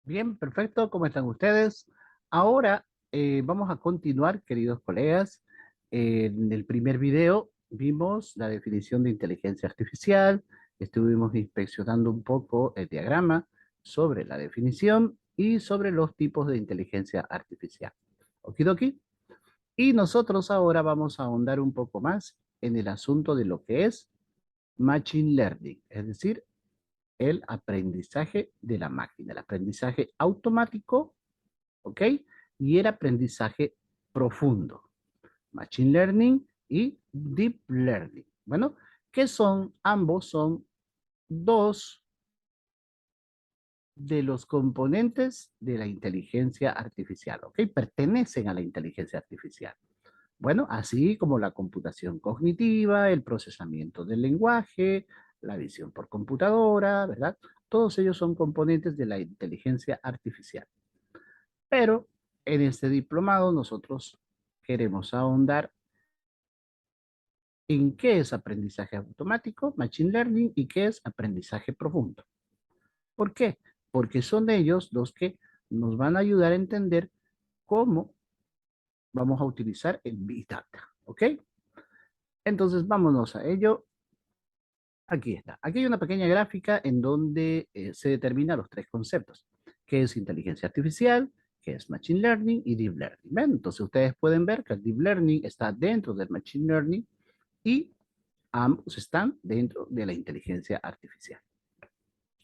Bien, perfecto. ¿Cómo están ustedes? Ahora vamos a continuar, queridos colegas. En el primer video vimos la definición de inteligencia artificial, estuvimos inspeccionando un poco el diagrama sobre la definición y sobre los tipos de inteligencia artificial. Okidoki. Y nosotros ahora vamos a ahondar un poco más en el asunto de lo que es Machine Learning, es decir, el aprendizaje de la máquina, el aprendizaje automático, ¿ok? Y el aprendizaje profundo, Machine Learning y Deep Learning. Bueno, ¿qué son? Ambos son dos de los componentes de la inteligencia artificial, ¿ok? Pertenecen a la inteligencia artificial. Bueno, así como la computación cognitiva, el procesamiento del lenguaje, la visión por computadora, ¿verdad? Todos ellos son componentes de la inteligencia artificial. Pero en este diplomado nosotros queremos ahondar en qué es aprendizaje automático, Machine Learning, y qué es aprendizaje profundo. ¿Por qué? Porque son ellos los que nos van a ayudar a entender cómo vamos a utilizar el Big Data, ¿ok? Entonces vámonos a ello. Aquí está. Aquí hay una pequeña gráfica en donde se determinan los tres conceptos, que es inteligencia artificial, que es Machine Learning y Deep Learning. ¿Ven? Entonces ustedes pueden ver que el Deep Learning está dentro del Machine Learning y ambos están dentro de la inteligencia artificial.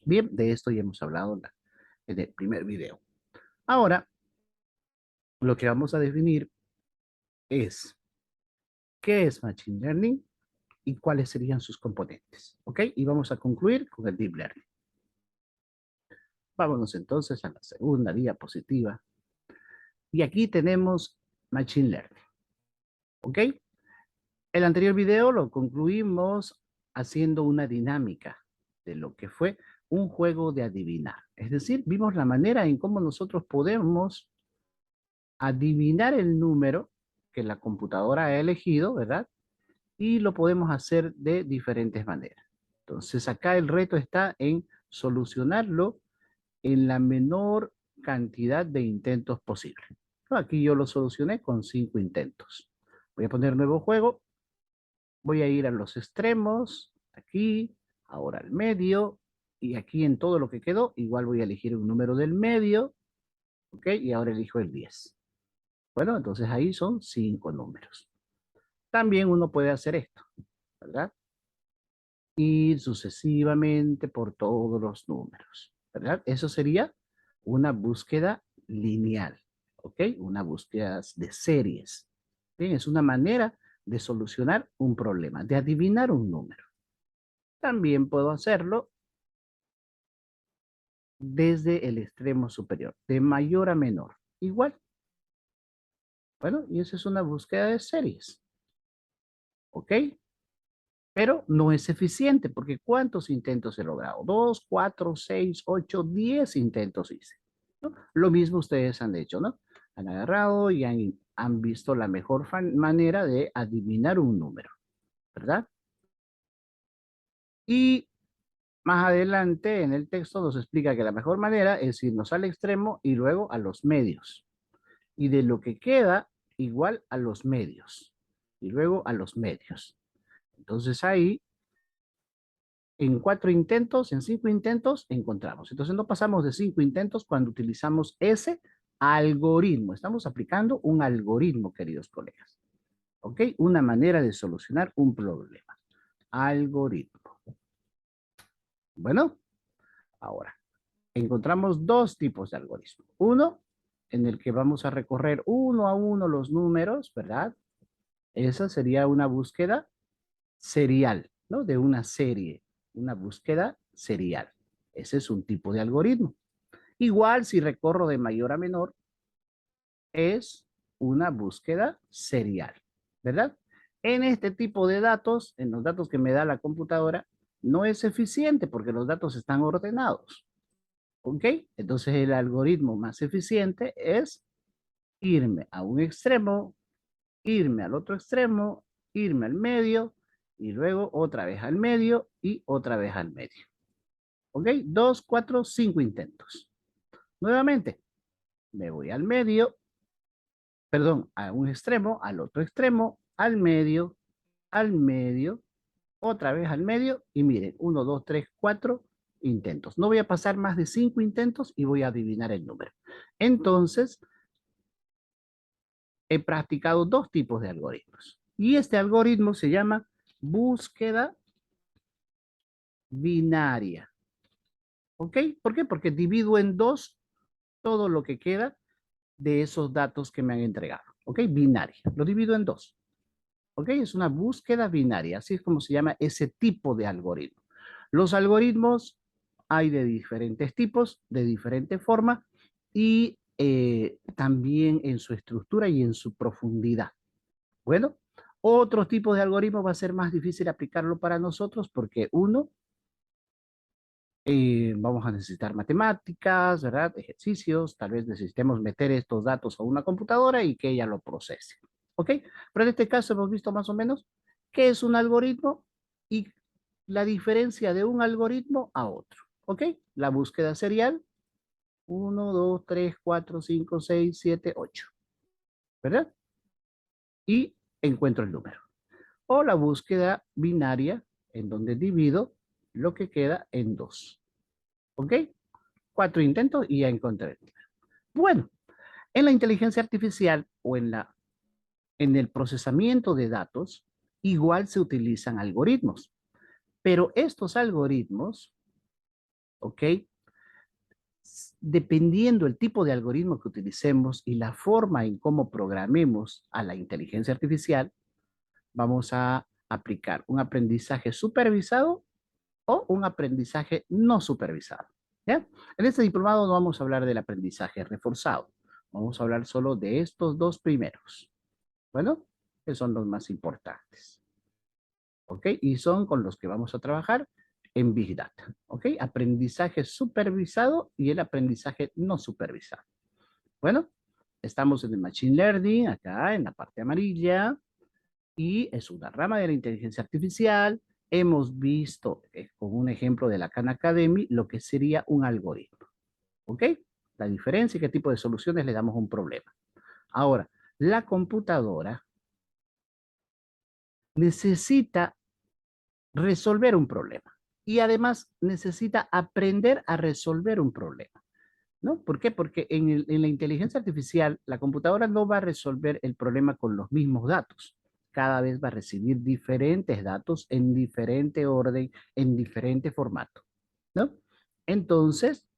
Bien, de esto ya hemos hablado en el primer video. Ahora, lo que vamos a definir es qué es Machine Learning y cuáles serían sus componentes. ¿Ok? Y vamos a concluir con el Deep Learning. Vámonos entonces a la segunda diapositiva. Y aquí tenemos Machine Learning. ¿Ok? El anterior video lo concluimos haciendo una dinámica de lo que fue un juego de adivinar. Es decir, vimos la manera en cómo nosotros podemos adivinar el número que la computadora ha elegido, ¿verdad? Y lo podemos hacer de diferentes maneras. Entonces, acá el reto está en solucionarlo en la menor cantidad de intentos posible. Aquí yo lo solucioné con 5 intentos. Voy a poner nuevo juego. Voy a ir a los extremos, aquí, ahora al medio, y aquí en todo lo que quedó, igual voy a elegir un número del medio, ¿ok? Y ahora elijo el 10. Bueno, entonces ahí son 5 números. También uno puede hacer esto, ¿verdad? Ir sucesivamente por todos los números, ¿verdad? Eso sería una búsqueda lineal, ¿ok? Una búsqueda de series. Bien, es una manera de solucionar un problema, de adivinar un número. También puedo hacerlo desde el extremo superior, de mayor a menor. Igual. Bueno, y eso es una búsqueda de series, ¿ok? Pero no es eficiente porque ¿cuántos intentos he logrado? 2, 4, 6, 8, 10 intentos hice, ¿no? Lo mismo ustedes han hecho, ¿no? Han agarrado y han visto la mejor manera de adivinar un número, ¿verdad? Y más adelante en el texto nos explica que la mejor manera es irnos al extremo y luego a los medios. Y de lo que queda, igual a los medios. Y luego a los medios. Entonces ahí en 4 intentos, en 5 intentos, encontramos. Entonces no pasamos de 5 intentos cuando utilizamos ese algoritmo. Estamos aplicando un algoritmo, queridos colegas. ¿Ok? Una manera de solucionar un problema. Algoritmo. Bueno, ahora, encontramos dos tipos de algoritmo. Uno, en el que vamos a recorrer uno a uno los números, ¿verdad? Esa sería una búsqueda serial, ¿no? De una serie, una búsqueda serial. Ese es un tipo de algoritmo. Igual si recorro de mayor a menor, es una búsqueda serial, ¿verdad? En este tipo de datos, en los datos que me da la computadora, no es eficiente porque los datos están ordenados, ¿ok? Entonces el algoritmo más eficiente es irme a un extremo, irme al otro extremo, irme al medio y luego otra vez al medio y otra vez al medio. ¿Ok? 2, 4, 5 intentos. Nuevamente, me voy al medio, perdón, a un extremo, al otro extremo, al medio, otra vez al medio y miren, 1, 2, 3, 4 intentos. No voy a pasar más de 5 intentos y voy a adivinar el número. Entonces, he practicado dos tipos de algoritmos. Y este algoritmo se llama búsqueda binaria. ¿Ok? ¿Por qué? Porque divido en dos todo lo que queda de esos datos que me han entregado. ¿Ok? Binaria. Lo divido en dos. ¿Ok? Es una búsqueda binaria. Así es como se llama ese tipo de algoritmo. Los algoritmos hay de diferentes tipos, de diferente forma y también en su estructura y en su profundidad. Bueno, otro tipo de algoritmo va a ser más difícil aplicarlo para nosotros porque uno, vamos a necesitar matemáticas, ¿verdad? Ejercicios, tal vez necesitemos meter estos datos a una computadora y que ella lo procese. ¿Ok? Pero en este caso hemos visto más o menos qué es un algoritmo y la diferencia de un algoritmo a otro. ¿Ok? La búsqueda serial, 1, 2, 3, 4, 5, 6, 7, 8. ¿Verdad? Y encuentro el número. O la búsqueda binaria, en donde divido lo que queda en dos. ¿Ok? 4 intentos y ya encontré el número. Bueno, en la inteligencia artificial o en el procesamiento de datos, igual se utilizan algoritmos. Pero estos algoritmos, ¿ok? Dependiendo el tipo de algoritmo que utilicemos y la forma en cómo programemos a la inteligencia artificial, vamos a aplicar un aprendizaje supervisado o un aprendizaje no supervisado. ¿Ya? En este diplomado no vamos a hablar del aprendizaje reforzado. Vamos a hablar solo de estos dos primeros. Bueno, que son los más importantes. ¿Ok? Y son con los que vamos a trabajar en Big Data. ¿Ok? Aprendizaje supervisado y el aprendizaje no supervisado. Bueno, estamos en el Machine Learning, acá en la parte amarilla, y es una rama de la inteligencia artificial. Hemos visto con un ejemplo de la Khan Academy lo que sería un algoritmo. ¿Ok? La diferencia y qué tipo de soluciones le damos a un problema. Ahora, la computadora necesita resolver un problema y además necesita aprender a resolver un problema. ¿No? ¿Por qué? Porque en la inteligencia artificial, la computadora no va a resolver el problema con los mismos datos. Cada vez va a recibir diferentes datos en diferente orden, en diferente formato, ¿no? Entonces,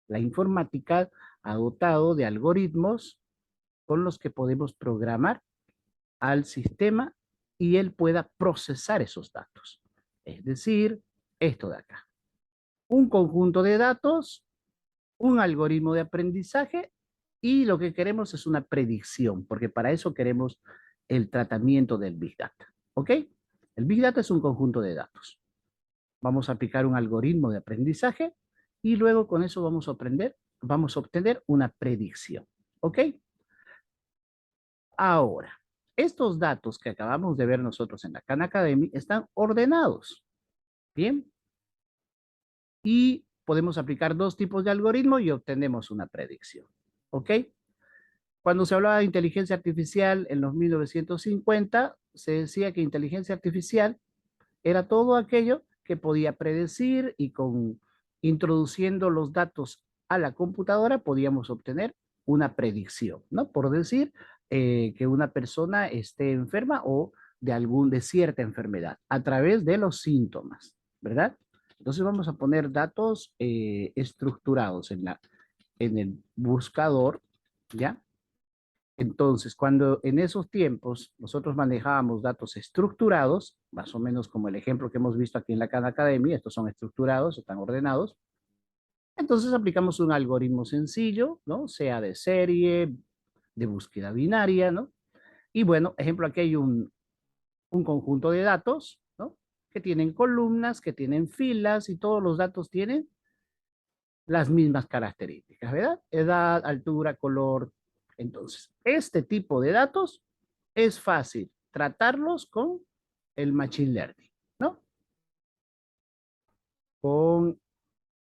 la informática ha dotado de algoritmos con los que podemos programar al sistema y él pueda procesar esos datos. Es decir, esto de acá. Un conjunto de datos, un algoritmo de aprendizaje y lo que queremos es una predicción, porque para eso queremos el tratamiento del Big Data. ¿Ok? El Big Data es un conjunto de datos. Vamos a aplicar un algoritmo de aprendizaje y luego con eso vamos a obtener una predicción. ¿Ok? Ahora, estos datos que acabamos de ver nosotros en la Khan Academy están ordenados. Bien. Y podemos aplicar dos tipos de algoritmo y obtenemos una predicción. ¿Ok? Cuando se hablaba de inteligencia artificial en los 1950, se decía que inteligencia artificial era todo aquello que podía predecir y introduciendo los datos a la computadora podíamos obtener una predicción, ¿no? Por decir que una persona esté enferma o de cierta enfermedad a través de los síntomas, ¿verdad? Entonces vamos a poner datos estructurados en el buscador, ¿ya? Entonces, cuando en esos tiempos nosotros manejábamos datos estructurados, más o menos como el ejemplo que hemos visto aquí en la Khan Academy, estos son estructurados, están ordenados, entonces aplicamos un algoritmo sencillo, ¿no? Sea de serie, de búsqueda binaria, ¿no? Y bueno, ejemplo, aquí hay un conjunto de datos, ¿no? Que tienen columnas, que tienen filas y todos los datos tienen las mismas características, ¿verdad? Edad, altura, color. Entonces, este tipo de datos es fácil tratarlos con el Machine Learning, ¿no? Con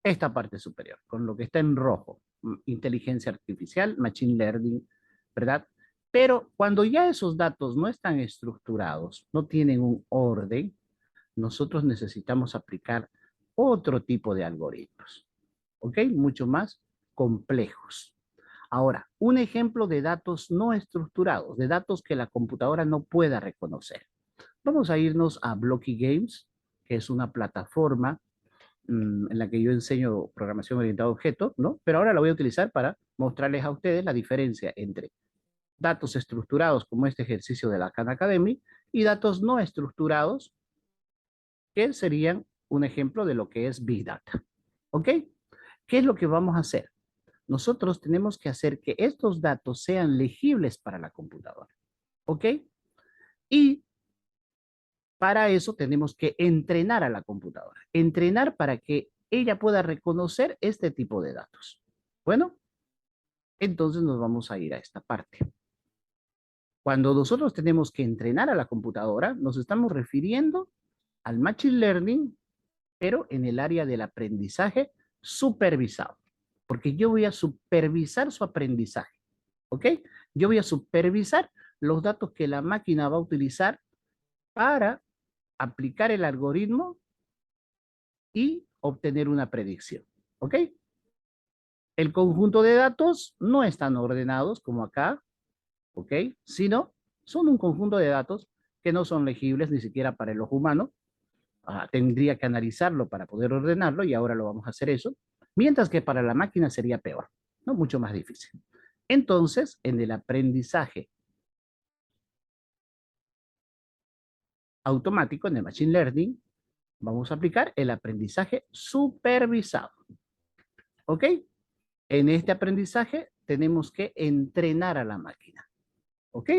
esta parte superior, con lo que está en rojo, inteligencia artificial, machine learning, ¿verdad? Pero cuando ya esos datos no están estructurados, no tienen un orden, nosotros necesitamos aplicar otro tipo de algoritmos, ¿ok? Mucho más complejos. Ahora, un ejemplo de datos no estructurados, de datos que la computadora no pueda reconocer. Vamos a irnos a Blocky Games, que es una plataforma en la que yo enseño programación orientada a objetos, ¿no? Pero ahora la voy a utilizar para mostrarles a ustedes la diferencia entre datos estructurados, como este ejercicio de la Khan Academy, y datos no estructurados, que serían un ejemplo de lo que es Big Data. ¿Ok? ¿Qué es lo que vamos a hacer? Nosotros tenemos que hacer que estos datos sean legibles para la computadora. ¿Ok? Y para eso tenemos que entrenar a la computadora. Entrenar para que ella pueda reconocer este tipo de datos. Bueno, entonces nos vamos a ir a esta parte. Cuando nosotros tenemos que entrenar a la computadora, nos estamos refiriendo al Machine Learning, pero en el área del aprendizaje supervisado. Porque yo voy a supervisar su aprendizaje. ¿Ok? Yo voy a supervisar los datos que la máquina va a utilizar para aplicar el algoritmo y obtener una predicción. ¿Ok? El conjunto de datos no están ordenados como acá, ¿ok? Sino son un conjunto de datos que no son legibles ni siquiera para el ojo humano. Tendría que analizarlo para poder ordenarlo y ahora lo vamos a hacer eso. Mientras que para la máquina sería peor, ¿no? Mucho más difícil. Entonces, en el aprendizaje automático, en el Machine Learning, vamos a aplicar el aprendizaje supervisado. ¿Ok? En este aprendizaje tenemos que entrenar a la máquina. ¿Ok?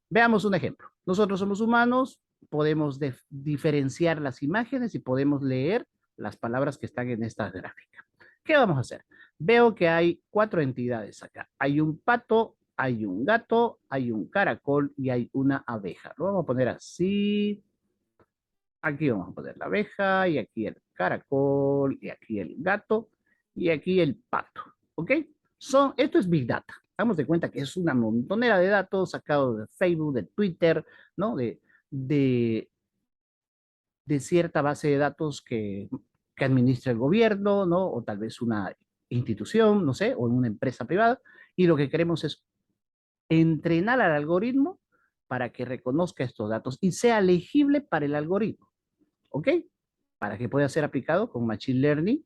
Veamos un ejemplo. Nosotros somos humanos, podemos diferenciar las imágenes y podemos leer las palabras que están en esta gráfica. ¿Qué vamos a hacer? Veo que hay 4 entidades acá. Hay un pato, hay un gato, hay un caracol y hay una abeja. Lo vamos a poner así. Aquí vamos a poner la abeja y aquí el caracol y aquí el gato y aquí el pato. ¿Ok? Esto es Big Data. Damos de cuenta que es una montonera de datos sacados de Facebook, de Twitter, ¿no? De, de cierta base de datos que administra el gobierno, ¿no? O tal vez una institución, no sé, o una empresa privada. Y lo que queremos es entrenar al algoritmo para que reconozca estos datos y sea legible para el algoritmo. ¿Ok? Para que pueda ser aplicado con Machine Learning.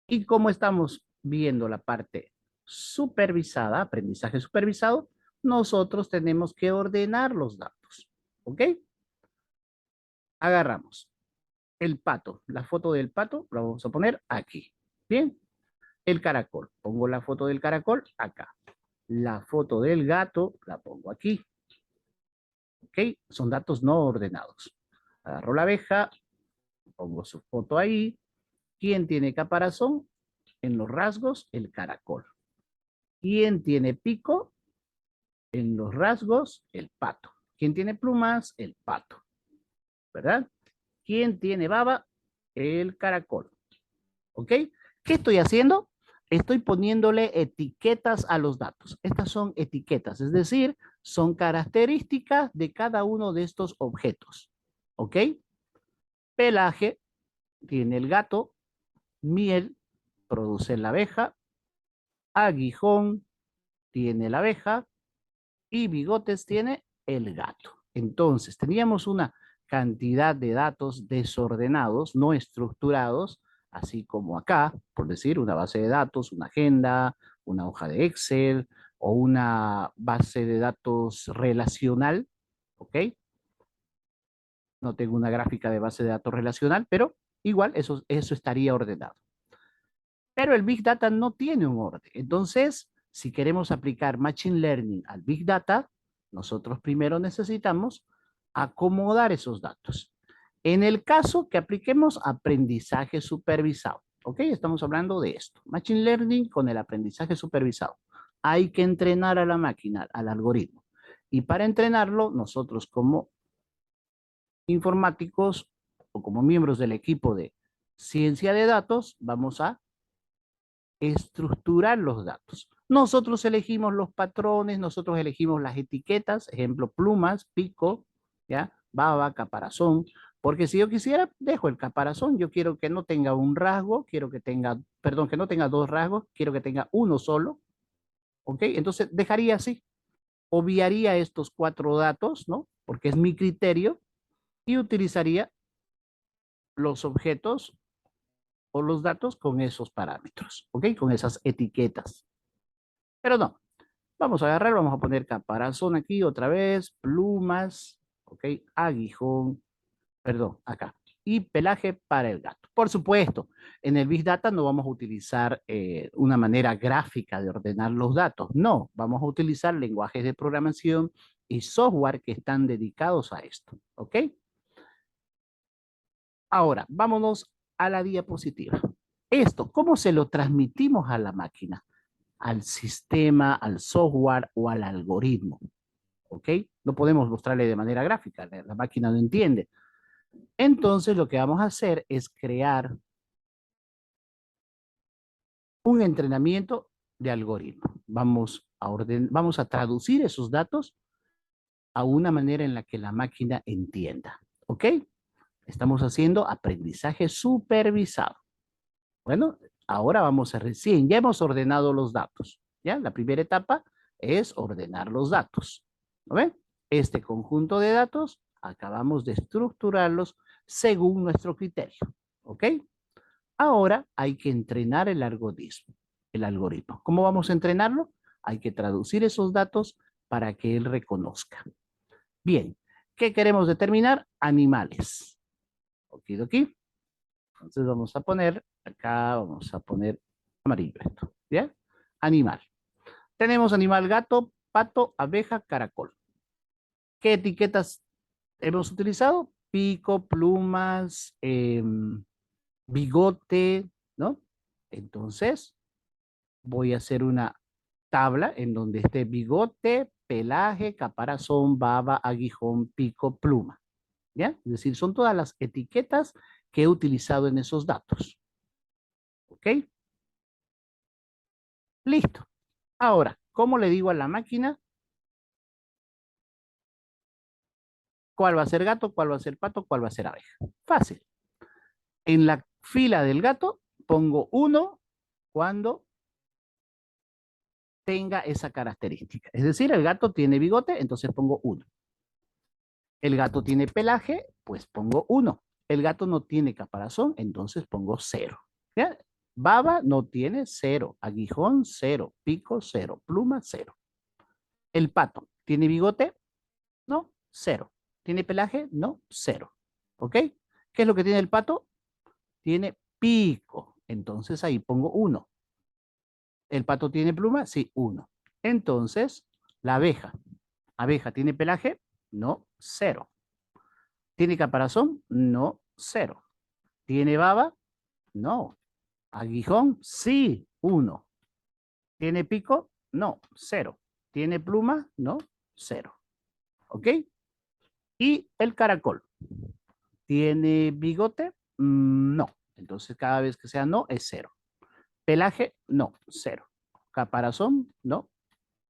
Y como estamos viendo la parte supervisada, aprendizaje supervisado, nosotros tenemos que ordenar los datos. ¿Ok? Agarramos el pato, la foto del pato, la vamos a poner aquí. Bien. El caracol, pongo la foto del caracol acá. La foto del gato la pongo aquí. ¿Ok? Son datos no ordenados. Agarro la abeja, pongo su foto ahí. ¿Quién tiene caparazón? En los rasgos, el caracol. ¿Quién tiene pico? En los rasgos, el pato. ¿Quién tiene plumas? El pato. ¿Verdad? ¿Quién tiene baba? El caracol. ¿Ok? ¿Qué estoy haciendo? Estoy poniéndole etiquetas a los datos. Estas son etiquetas, es decir, son características de cada uno de estos objetos. ¿Ok? Pelaje tiene el gato, miel produce la abeja, aguijón tiene la abeja y bigotes tiene el gato. Entonces, teníamos una cantidad de datos desordenados, no estructurados, así como acá, por decir, una base de datos, una agenda, una hoja de Excel o una base de datos relacional, ¿ok? No tengo una gráfica de base de datos relacional, pero igual eso estaría ordenado. Pero el Big Data no tiene un orden. Entonces, si queremos aplicar Machine Learning al Big Data, nosotros primero necesitamos acomodar esos datos. En el caso que apliquemos aprendizaje supervisado, ¿ok? Estamos hablando de esto. Machine Learning con el aprendizaje supervisado. Hay que entrenar a la máquina, al algoritmo. Y para entrenarlo, nosotros como informáticos o como miembros del equipo de ciencia de datos, vamos a estructurar los datos. Nosotros elegimos los patrones, nosotros elegimos las etiquetas, ejemplo, plumas, pico, ¿ya? Baba, caparazón, porque si yo quisiera, dejo el caparazón, yo quiero que no tenga un rasgo, quiero que tenga, perdón, que no tenga dos rasgos, quiero que tenga uno solo, ¿ok? Entonces dejaría así, obviaría estos cuatro datos, ¿no? Porque es mi criterio y utilizaría los objetos o los datos con esos parámetros, ¿ok? Con esas etiquetas. Pero no, vamos a agarrar, vamos a poner caparazón aquí otra vez, plumas, ¿ok? Aguijón, perdón, acá. Y pelaje para el gato. Por supuesto, en el Big Data no vamos a utilizar una manera gráfica de ordenar los datos. No, vamos a utilizar lenguajes de programación y software que están dedicados a esto, ¿ok? Ahora, vámonos a la diapositiva. Esto, ¿cómo se lo transmitimos a la máquina? Al sistema, al software o al algoritmo, ¿ok? No podemos mostrarle de manera gráfica, la máquina no entiende. Entonces, lo que vamos a hacer es crear un entrenamiento de algoritmo. Vamos a traducir esos datos a una manera en la que la máquina entienda, ¿ok? Estamos haciendo aprendizaje supervisado. Bueno, ahora vamos a recién, ya hemos ordenado los datos, ¿ya? La primera etapa es ordenar los datos, ¿no ven? Este conjunto de datos acabamos de estructurarlos según nuestro criterio, ¿ok? Ahora hay que entrenar el algoritmo. ¿Cómo vamos a entrenarlo? Hay que traducir esos datos para que él reconozca. Bien, ¿qué queremos determinar? Animales. Okidoki. Entonces vamos a poner, acá vamos a poner amarillo esto, ¿ya? Animal. Tenemos animal gato, pato, abeja, caracol. ¿Qué etiquetas hemos utilizado? Pico, plumas, bigote, ¿no? Entonces voy a hacer una tabla en donde esté bigote, pelaje, caparazón, baba, aguijón, pico, pluma, ¿ya? Es decir, son todas las etiquetas que he utilizado en esos datos, ¿ok? Listo. Ahora, ¿cómo le digo a la máquina cuál va a ser gato, cuál va a ser pato, cuál va a ser abeja? Fácil. En la fila del gato pongo uno cuando tenga esa característica. Es decir, el gato tiene bigote, entonces pongo uno. El gato tiene pelaje, pues pongo uno. El gato no tiene caparazón, entonces pongo cero. ¿Ya? Baba no tiene cero. Aguijón, cero. Pico, cero. Pluma, cero. El pato, ¿tiene bigote? No, cero. ¿Tiene pelaje? No, cero. ¿Ok? ¿Qué es lo que tiene el pato? Tiene pico. Entonces ahí pongo uno. ¿El pato tiene pluma? Sí, uno. Entonces, la abeja. ¿Abeja tiene pelaje? No, cero. ¿Tiene caparazón? No, cero. ¿Tiene baba? No. ¿Aguijón? Sí, uno. ¿Tiene pico? No, cero. ¿Tiene pluma? No, cero. ¿Ok? Y el caracol. ¿Tiene bigote? No. Entonces, cada vez que sea no, es cero. Pelaje, no, cero. Caparazón, no,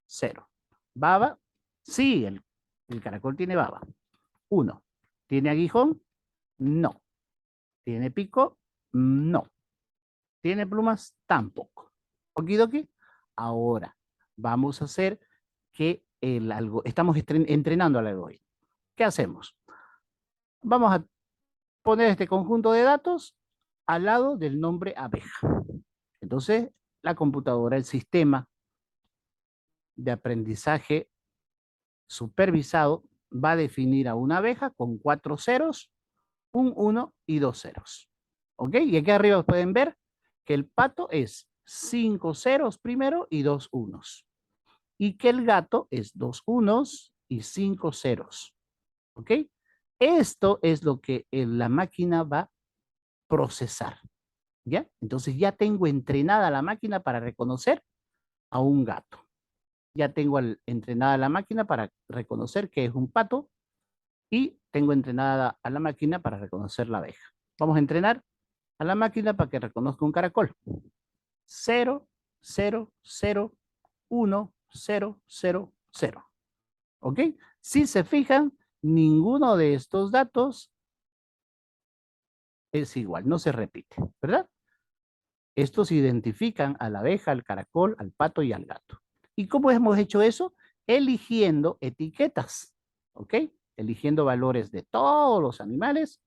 cero. Baba, sí, el caracol tiene baba. Uno. ¿Tiene aguijón? No. ¿Tiene pico? No. ¿Tiene plumas? Tampoco. Okidoki. Ahora, vamos a hacer que estamos entrenando al algoritmo. ¿Qué hacemos? Vamos a poner este conjunto de datos al lado del nombre abeja. Entonces, la computadora, el sistema de aprendizaje supervisado va a definir a una abeja con 4 ceros, un 1 y 2 ceros. ¿Ok? Y aquí arriba pueden ver que el pato es 5 ceros primero y 2 unos. Y que el gato es 2 unos y 5 ceros. ¿Ok? Esto es lo que la máquina va a procesar. ¿Ya? Entonces ya tengo entrenada la máquina para reconocer a un gato. Ya tengo entrenada la máquina para reconocer que es un pato y tengo entrenada a la máquina para reconocer la abeja. Vamos a entrenar. a la máquina para que reconozca un caracol. 0, 0, 0, 1, 0, 0, 0. ¿Ok? Si se fijan, ninguno de estos datos es igual, no se repite, ¿verdad? Estos identifican a la abeja, al caracol, al pato y al gato. ¿Y cómo hemos hecho eso? Eligiendo etiquetas, ¿ok? Eligiendo valores de todos los animales,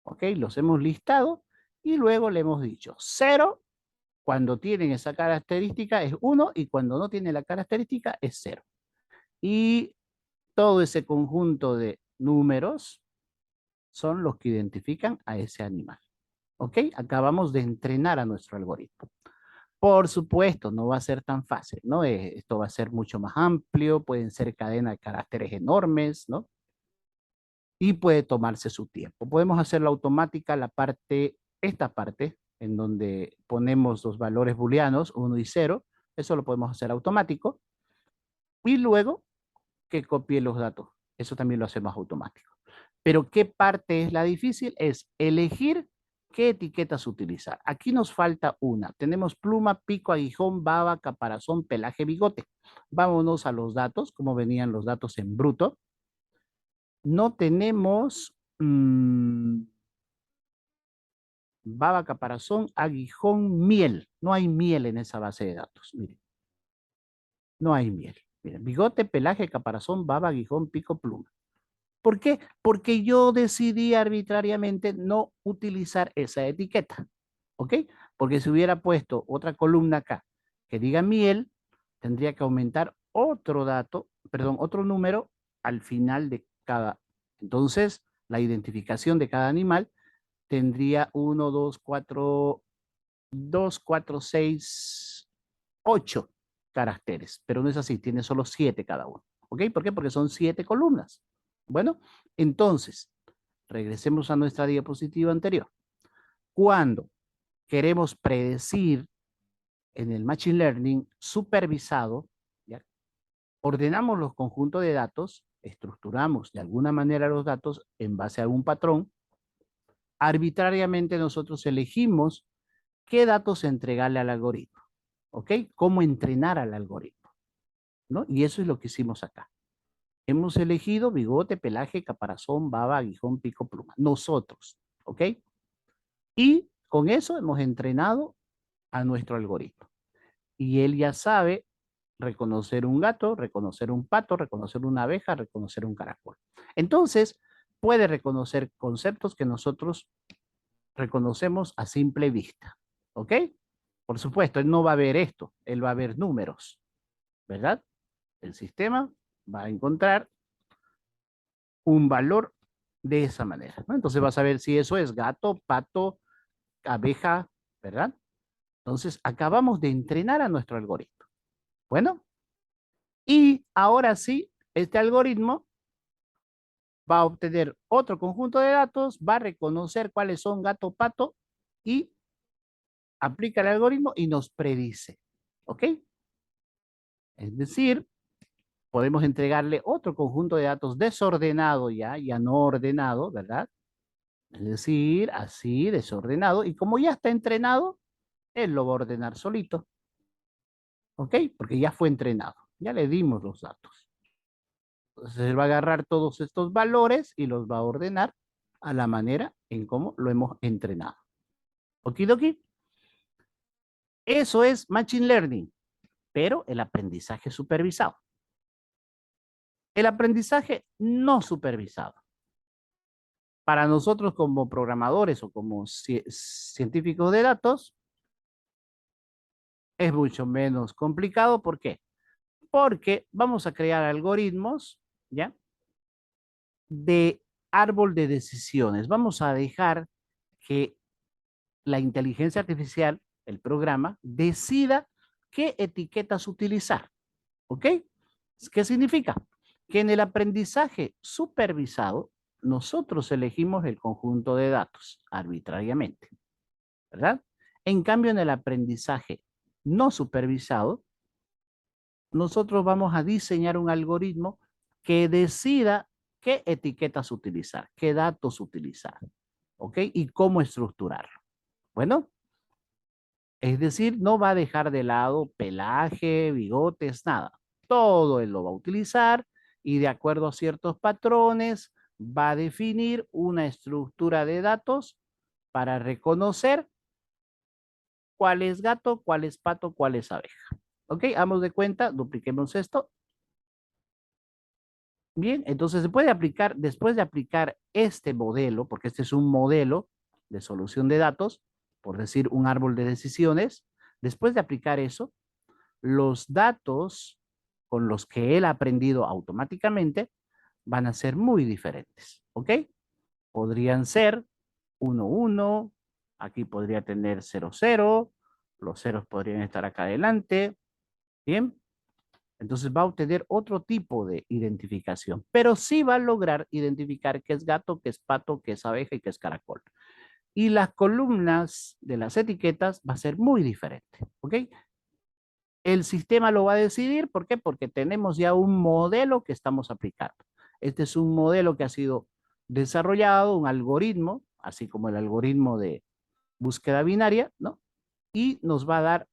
¿ok? Los hemos listado y luego le hemos dicho 0 cuando tienen esa característica es 1 y cuando no tiene la característica es 0. Y todo ese conjunto de números son los que identifican a ese animal. ¿Ok? Acabamos de entrenar a nuestro algoritmo. Por supuesto, no va a ser tan fácil, ¿no? Esto va a ser mucho más amplio, pueden ser cadenas de caracteres enormes, ¿no? Y puede tomarse su tiempo. Podemos hacerlo automática, esta parte, en donde ponemos los valores booleanos, 1 y 0, eso lo podemos hacer automático. Y luego que copie los datos, eso también lo hacemos automático. Pero ¿qué parte es la difícil? Es elegir qué etiquetas utilizar. Aquí nos falta una. Tenemos pluma, pico, aguijón, baba, caparazón, pelaje, bigote. Vámonos a los datos, como venían los datos en bruto. No tenemos baba, caparazón, aguijón, miel. No hay miel en esa base de datos. Miren, no hay miel. Miren, bigote, pelaje, caparazón, baba, aguijón, pico, pluma. ¿Por qué? Porque yo decidí arbitrariamente no utilizar esa etiqueta. ¿Ok? Porque si hubiera puesto otra columna acá que diga miel, tendría que aumentar otro dato, perdón, otro número al final de cada. Entonces, la identificación de cada animal tendría 1, 2, 4, 6, 8 caracteres, pero no es así, tiene solo 7 cada uno. ¿Ok? ¿Por qué? Porque son 7 columnas. Bueno, entonces, regresemos a nuestra diapositiva anterior. Cuando queremos predecir en el Machine Learning supervisado, ¿ya? Ordenamos los conjuntos de datos, estructuramos de alguna manera los datos en base a un patrón. Arbitrariamente nosotros elegimos qué datos entregarle al algoritmo, ¿ok? Cómo entrenar al algoritmo, ¿no? Y eso es lo que hicimos acá. Hemos elegido bigote, pelaje, caparazón, baba, aguijón, pico, pluma. Nosotros, ¿ok? Y con eso hemos entrenado a nuestro algoritmo. Y él ya sabe reconocer un gato, reconocer un pato, reconocer una abeja, reconocer un caracol. Entonces, puede reconocer conceptos que nosotros reconocemos a simple vista. ¿Ok? Por supuesto, él no va a ver esto, él va a ver números, ¿verdad? El sistema va a encontrar un valor de esa manera, ¿no? Entonces vas a ver si eso es gato, pato, abeja, ¿verdad? Entonces acabamos de entrenar a nuestro algoritmo. Bueno, y ahora sí, este algoritmo va a obtener otro conjunto de datos, va a reconocer cuáles son gato, pato y aplica el algoritmo y nos predice. ¿Ok? Es decir, podemos entregarle otro conjunto de datos desordenado ya no ordenado, ¿verdad? Es decir, así, desordenado. Y como ya está entrenado, él lo va a ordenar solito. ¿Ok? Porque ya fue entrenado. Ya le dimos los datos. Entonces él va a agarrar todos estos valores y los va a ordenar a la manera en cómo lo hemos entrenado. Okidoki. Eso es Machine Learning, pero el aprendizaje supervisado. El aprendizaje no supervisado. Para nosotros como programadores o como científicos de datos, es mucho menos complicado. ¿Por qué? Porque vamos a crear algoritmos, ¿ya? De árbol de decisiones. Vamos a dejar que la inteligencia artificial, el programa, decida qué etiquetas utilizar. ¿Ok? ¿Qué significa? Que en el aprendizaje supervisado, nosotros elegimos el conjunto de datos arbitrariamente, ¿verdad? En cambio, en el aprendizaje no supervisado, nosotros vamos a diseñar un algoritmo que decida qué etiquetas utilizar, qué datos utilizar, ¿ok? Y cómo estructurarlo. Bueno, es decir, no va a dejar de lado pelaje, bigotes, nada. Todo él lo va a utilizar y de acuerdo a ciertos patrones va a definir una estructura de datos para reconocer cuál es gato, cuál es pato, cuál es abeja. ¿Ok? Hagamos de cuenta, dupliquemos esto. Bien, entonces se puede aplicar, después de aplicar este modelo, porque este es un modelo de solución de datos, por decir un árbol de decisiones, después de aplicar eso, los datos con los que él ha aprendido automáticamente van a ser muy diferentes, ¿ok? Podrían ser 1, 1, aquí podría tener 0, 0, los ceros podrían estar acá adelante, ¿bien? Entonces va a obtener otro tipo de identificación, pero sí va a lograr identificar qué es gato, qué es pato, qué es abeja y qué es caracol. Y las columnas de las etiquetas va a ser muy diferente, ¿ok? El sistema lo va a decidir, ¿por qué? Porque tenemos ya un modelo que estamos aplicando. Este es un modelo que ha sido desarrollado, un algoritmo, así como el algoritmo de búsqueda binaria, ¿no? Y nos va a dar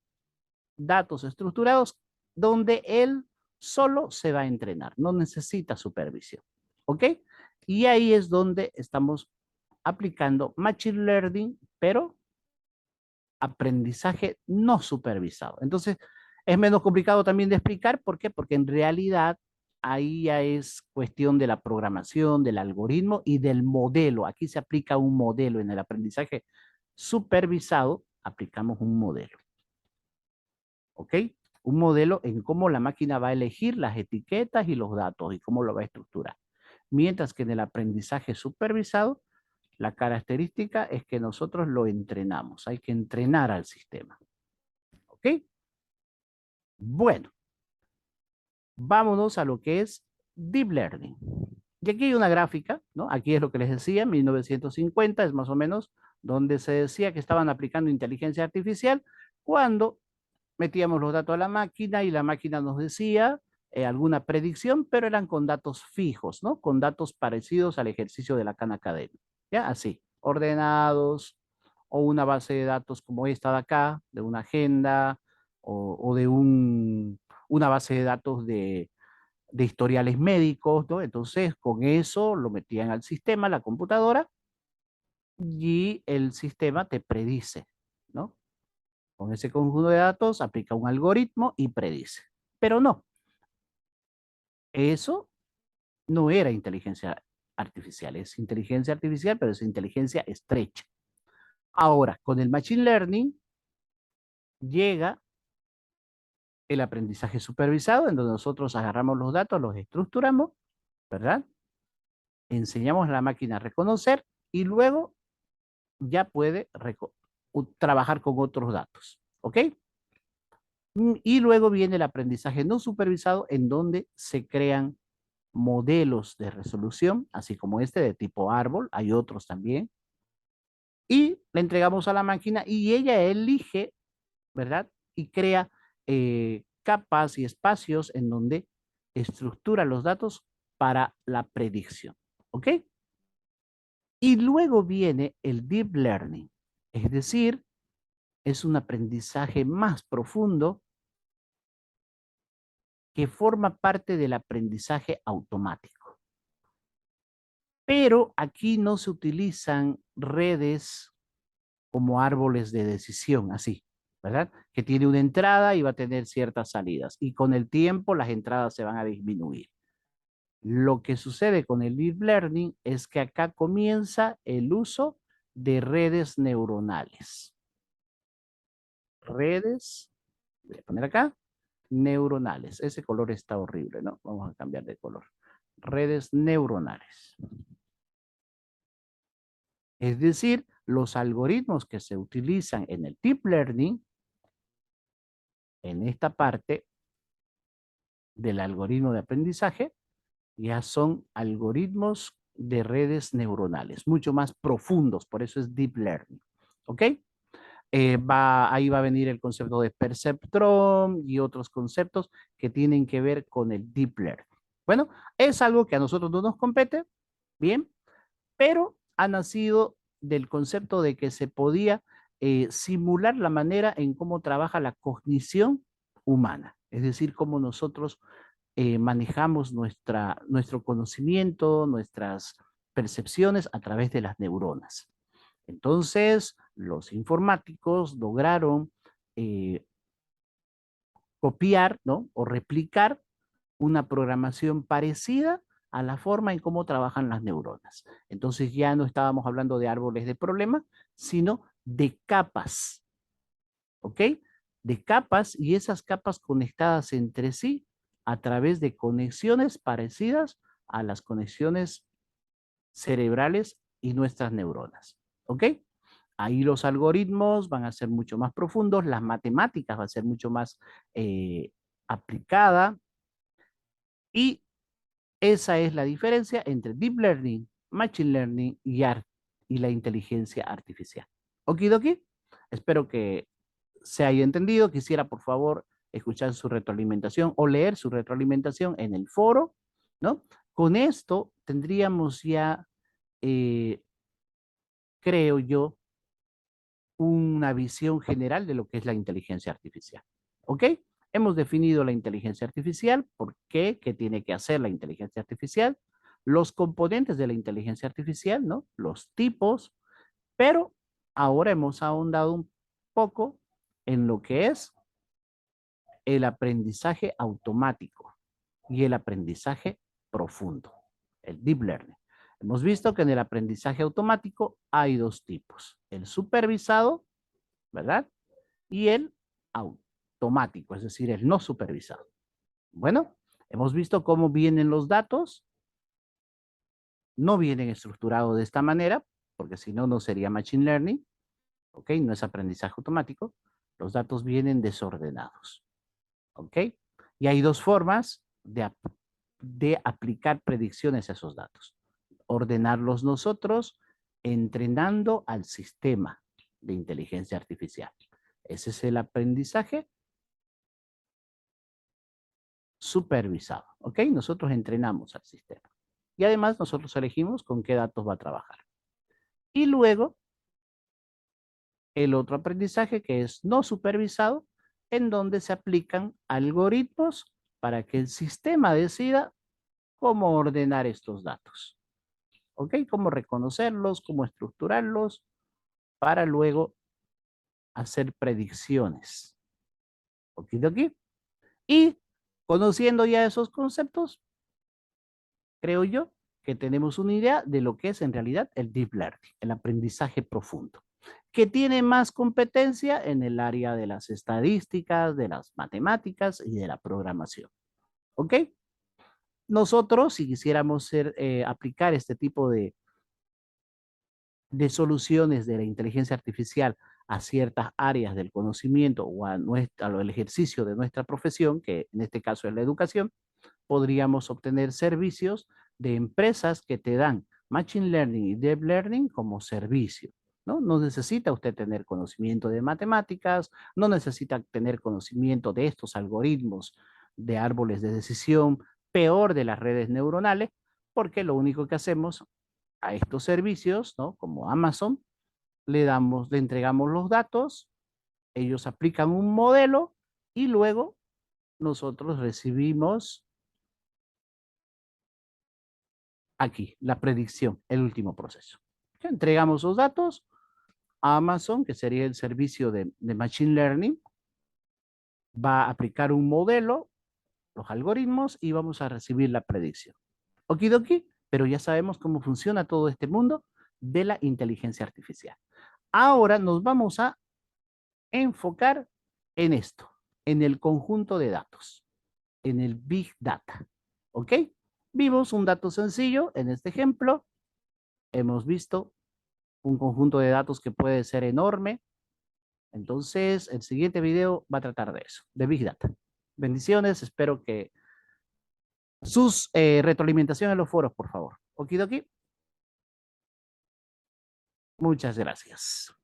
datos estructurados donde él solo se va a entrenar, no necesita supervisión, ¿ok? Y ahí es donde estamos aplicando Machine Learning, pero aprendizaje no supervisado. Entonces, es menos complicado también de explicar. ¿Por qué? Porque en realidad ahí ya es cuestión de la programación, del algoritmo y del modelo. Aquí se aplica un modelo. En el aprendizaje supervisado, aplicamos un modelo. ¿Ok? Un modelo en cómo la máquina va a elegir las etiquetas y los datos y cómo lo va a estructurar. Mientras que en el aprendizaje supervisado, la característica es que nosotros lo entrenamos. Hay que entrenar al sistema. ¿Ok? Bueno, vámonos a lo que es Deep Learning. Y aquí hay una gráfica, ¿no? Aquí es lo que les decía, 1950 es más o menos donde se decía que estaban aplicando inteligencia artificial cuando metíamos los datos a la máquina y la máquina nos decía alguna predicción, pero eran con datos fijos, ¿no? Con datos parecidos al ejercicio de la Khan Academy. ¿Ya? Así, ordenados, o una base de datos como esta de acá, de una agenda, o de una base de datos de historiales médicos, ¿no? Entonces, con eso lo metían al sistema, la computadora, y el sistema te predice, ¿no? Con ese conjunto de datos aplica un algoritmo y predice. Pero no, eso no era inteligencia artificial, es inteligencia artificial, pero es inteligencia estrecha. Ahora, con el Machine Learning llega el aprendizaje supervisado, en donde nosotros agarramos los datos, los estructuramos, ¿verdad? Enseñamos a la máquina a reconocer y luego ya puede trabajar con otros datos, ¿ok? Y luego viene el aprendizaje no supervisado, en donde se crean modelos de resolución, así como este de tipo árbol, hay otros también, y le entregamos a la máquina y ella elige, ¿verdad? Y crea capas y espacios en donde estructura los datos para la predicción, ¿ok? Y luego viene el deep learning, es decir, es un aprendizaje más profundo que forma parte del aprendizaje automático. Pero aquí no se utilizan redes como árboles de decisión, así, ¿verdad? Que tiene una entrada y va a tener ciertas salidas. Y con el tiempo las entradas se van a disminuir. Lo que sucede con el deep learning es que acá comienza el uso de redes neuronales. Redes, voy a poner acá, neuronales. Ese color está horrible, ¿no? Vamos a cambiar de color. Redes neuronales. Es decir, los algoritmos que se utilizan en el deep learning, en esta parte del algoritmo de aprendizaje, ya son algoritmos de redes neuronales, mucho más profundos, por eso es deep learning. ¿Ok? Ahí va a venir el concepto de perceptron y otros conceptos que tienen que ver con el deep learning. Bueno, es algo que a nosotros no nos compete, bien, pero ha nacido del concepto de que se podía simular la manera en cómo trabaja la cognición humana, es decir, cómo nosotros manejamos nuestro conocimiento, nuestras percepciones a través de las neuronas. Entonces, los informáticos lograron copiar, ¿no? O replicar una programación parecida a la forma en cómo trabajan las neuronas. Entonces ya no estábamos hablando de árboles de problema, sino de capas, ¿ok? De capas, y esas capas conectadas entre sí a través de conexiones parecidas a las conexiones cerebrales y nuestras neuronas, ¿ok? Ahí los algoritmos van a ser mucho más profundos, las matemáticas va a ser mucho más aplicada, y esa es la diferencia entre Deep Learning, Machine Learning y la inteligencia artificial. Okidoki, espero que se haya entendido. Quisiera, por favor, escuchar su retroalimentación o leer su retroalimentación en el foro, ¿no? Con esto tendríamos ya, creo yo, una visión general de lo que es la inteligencia artificial. ¿Ok? Hemos definido la inteligencia artificial, por qué, qué tiene que hacer la inteligencia artificial, los componentes de la inteligencia artificial, ¿no? Los tipos, pero ahora hemos ahondado un poco en lo que es el aprendizaje automático y el aprendizaje profundo, el deep learning. Hemos visto que en el aprendizaje automático hay dos tipos, el supervisado, ¿verdad? Y el automático, es decir, el no supervisado. Bueno, hemos visto cómo vienen los datos, no vienen estructurados de esta manera, porque si no, no sería machine learning, ¿ok? No es aprendizaje automático. Los datos vienen desordenados, ¿ok? Y hay dos formas de aplicar predicciones a esos datos. Ordenarlos nosotros, entrenando al sistema de inteligencia artificial. Ese es el aprendizaje supervisado, ¿ok? Nosotros entrenamos al sistema. Y además nosotros elegimos con qué datos va a trabajar. Y luego, el otro aprendizaje que es no supervisado, en donde se aplican algoritmos para que el sistema decida cómo ordenar estos datos. ¿Ok? Cómo reconocerlos, cómo estructurarlos, para luego hacer predicciones. ¿Ok? Y conociendo ya esos conceptos, creo yo que tenemos una idea de lo que es en realidad el deep learning, el aprendizaje profundo, que tiene más competencia en el área de las estadísticas, de las matemáticas y de la programación. ¿Ok? Nosotros, si quisiéramos aplicar este tipo de soluciones de la inteligencia artificial a ciertas áreas del conocimiento o al ejercicio de nuestra profesión, que en este caso es la educación, podríamos obtener servicios de empresas que te dan Machine Learning y Deep Learning como servicio, ¿no? No necesita usted tener conocimiento de matemáticas, no necesita tener conocimiento de estos algoritmos de árboles de decisión, peor de las redes neuronales, porque lo único que hacemos a estos servicios, ¿no? Como Amazon, le entregamos los datos, ellos aplican un modelo y luego nosotros recibimos aquí la predicción, el último proceso. Entregamos los datos a Amazon, que sería el servicio de Machine Learning, va a aplicar un modelo, los algoritmos, y vamos a recibir la predicción. Okidoki, pero ya sabemos cómo funciona todo este mundo de la inteligencia artificial. Ahora nos vamos a enfocar en esto, en el conjunto de datos, en el Big Data. ¿Ok? Vimos un dato sencillo en este ejemplo. Hemos visto un conjunto de datos que puede ser enorme. Entonces, el siguiente video va a tratar de eso, de Big Data. Bendiciones, espero que sus retroalimentaciones en los foros, por favor. Okidoki. Muchas gracias.